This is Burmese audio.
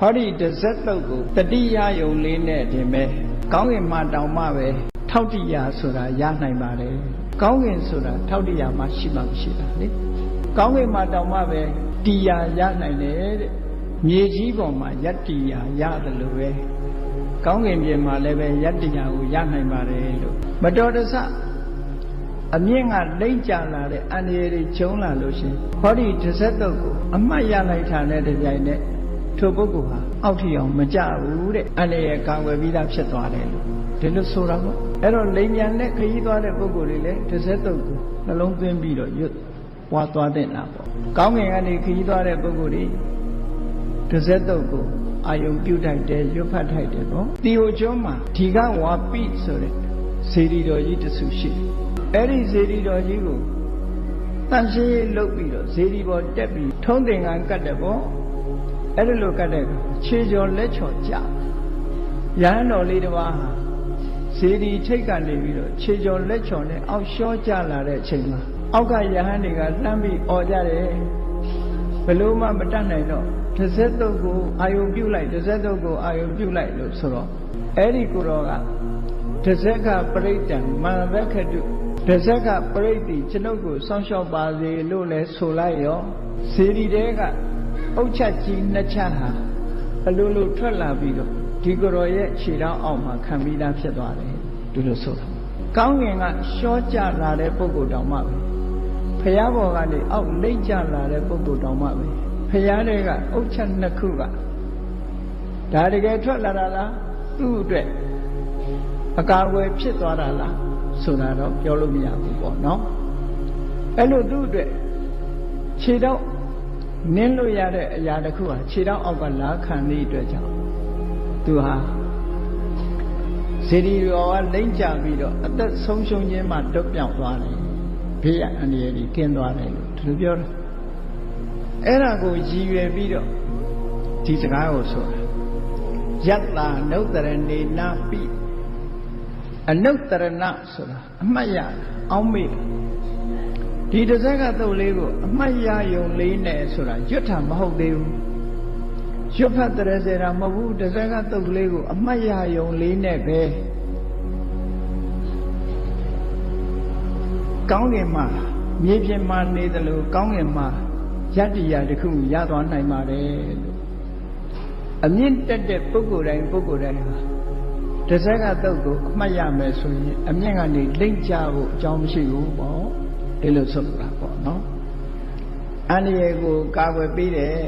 ဟောဒီတစ်ဆက်တော့ကိုတတိယယုံလေးနဲ့တင်မဲ့ကောင်းကင်မှာတောင်မှပဲထောက်တိယဆိုတာရနိုင်ပါတယ်ကောင်းကင်ဆိုတာထောက်တိယမှရှိမှမရှိတာလေကောင်းကင်မှာတောင်မှပဲတရားရနိုင်တယ်တဲ့မြေကြီးပေါ်မှာယတ္တိယရတယ်လို့ပဲကောင်းကင်ပြင်မှာလည်းပဲယတ္တိယကိုရနိုင်ပါတယ်လို့မတော်တဆအမြင့်ကလိမ့်ကြလာတဲ့အန္တရာယ်တွေကျုံလာလို့ရှိရင်ဟောဒီတစ်ဆက်တော့ကိုအမှတ်ရလိုက်တာနဲ့တပြိုင်နက်ထိုပုဂ္ဂိုလ်ဟာအောက်ထီအောင်မကြဘူးတဲ့အန္တရာယ်ကာကွယ်ပြီးသားဖြစ်သွားတယ်လို့ဒီလိုဆိုတာပေါ့အဲ့တော့လိမ်မြန်နဲ့ခရီးသွားတဲ့ပုဂ္ဂိုလ်တွေလည်းတစ်ဆက်တော့ကိုနှလုံးသွင်းပြီးတော့ရွတ်ဝါသွားတဲ့နာပေါ့ကောင်းကင်ကနေခရီးသွားတဲ့ပုဂ္ဂိုလ်တွေတစ်ဆက်တော့ကိုအာယုံပြုတ်ထိုက်တယ်ရွတ်ဖတ်ထိုက်တယ်ပေါ့တီဟိုကျွန်းမှာဒီကဝါပိဆိုတဲ့စေတီတော်ကြီးတစ်ဆူရှိအဲ့ဒီစေတီတော်ကြီးကိုတန်ရှင်းလုပ်ပြီးတော့စေတီပေါ်တက်ပြီးထုံးသင်္ကန်းကတ်တယ်ပေါ့အဲ့ဒါလိုကတ်တဲ့ခြေကျော်လက်ချော်ကြရဟန်းတော်လေးတစ်ပါးဟာစေတီထိတ်ကနေပြီးတော့ခြေကျော်လက်ချော်နဲ့အောက်လျှောကြလာတဲ့အချိန်မှာအောက်ကရဟန်းတွေကလှမ်းပြီးអော်ကြတယ်ဘလို့မှမတတ်နိုင်တော့တစ်ဆက်တုပ်ကိုအာယုံပြုတ်လိုက်တစ်ဆက်တုပ်ကိုအာယုံပြုတ်လိုက်လို့ဆိုတော့အဲ့ဒီကိုတော်ကတစ်ဆက်ကပရိတ္တံမန္တခတုတစ်ဆက်ကပရိတ္တိကျွန်ုပ်ကိုစောင့်ရှောက်ပါစေလို့လဲဆိုလိုက်ရောစေတီတဲကအုတ်ချက်ကြီးနှစ်ချက်ဟာအလိုလိုထွက်လာပြီးတော့ဒီကိုတော်ရဲ့ခြေထောက်အောက်မှာခံပြီးသားဖြစ်သွားတယ်ဒီလိုဆိုတာကောင်းကင်ကရှောကြလာတဲ့ပုဂ္ဂိုလ်တောင်မှပဲဖရာဘော်ကနေအောက်လိမ့်ကြလာတဲ့ပုဂ္ဂိုလ်တောင်မှပဲဖရာတွေကအုတ်ချက်နှစ်ခုကဒါတကယ်ထွက်လာတာလားသူ့အတွက်အကာအကွယ်ဖြစ်သွားတာလားဆိုတာတော့ပြောလို့မရဘူးပေါ့နော်အဲ့လိုသူ့အတွက်ခြေတော့နင်းလို့ရတဲ့အရာတစ်ခုဟာခြေတော့အောက်ကလာခံသည့်အတွက်ကြောင့်သူဟာစေတီတော်ကလိမ့်ကြပြီးတော့အသက်ဆုံးရှုံးခြင်းမှတွတ်ပြောင်းသွားတယ်ဘေးအန္တရာယ်ကြီးကင်းသွားတယ်လို့သူပြောတယ်အဲ့ဒါကိုရည်ရွယ်ပြီးတော့ဒီစကားကိုဆိုတာယတ္တာနုတ္တရဏေနာပိအနုတ္တရဏဆိုတာအမှတ်ရအောင်းမေ့ဒီတစ်စက်ကသုတ်လေးကိုအမှတ်ရယုံလေးနဲ့ဆိုတာရွတ်တာမဟုတ်သေးဘူးရွတ်ဖတ်တဲ့စေတာမဟုတ်ဘူးတစ်စက်ကသုတ်လေးကိုအမှတ်ရယုံလေးနဲ့ပဲကောင်းကင်မှာမြေပြင်မှာနေတယ်လို့ကောင်းကင်မှာယတ္တိယတစ်ခုရသွားနိုင်ပါတယ်လို့အမြင့်တက်တဲ့ပုဂ္ဂိုလ်တိုင်းပုဂ္ဂိုလ်တိုင်းဟာတစ်ဆက်ကသုတ်ကိုအမှတ်ရမယ်ဆိုရင်အမြင့်ကနေလိမ့်ကြဖို့အကြောင်းမရှိဘူးပေါ့ဒီလိုဆိုတာပေါ့နော်အန္တရာယ်ကိုကာကွယ်ပေးတယ်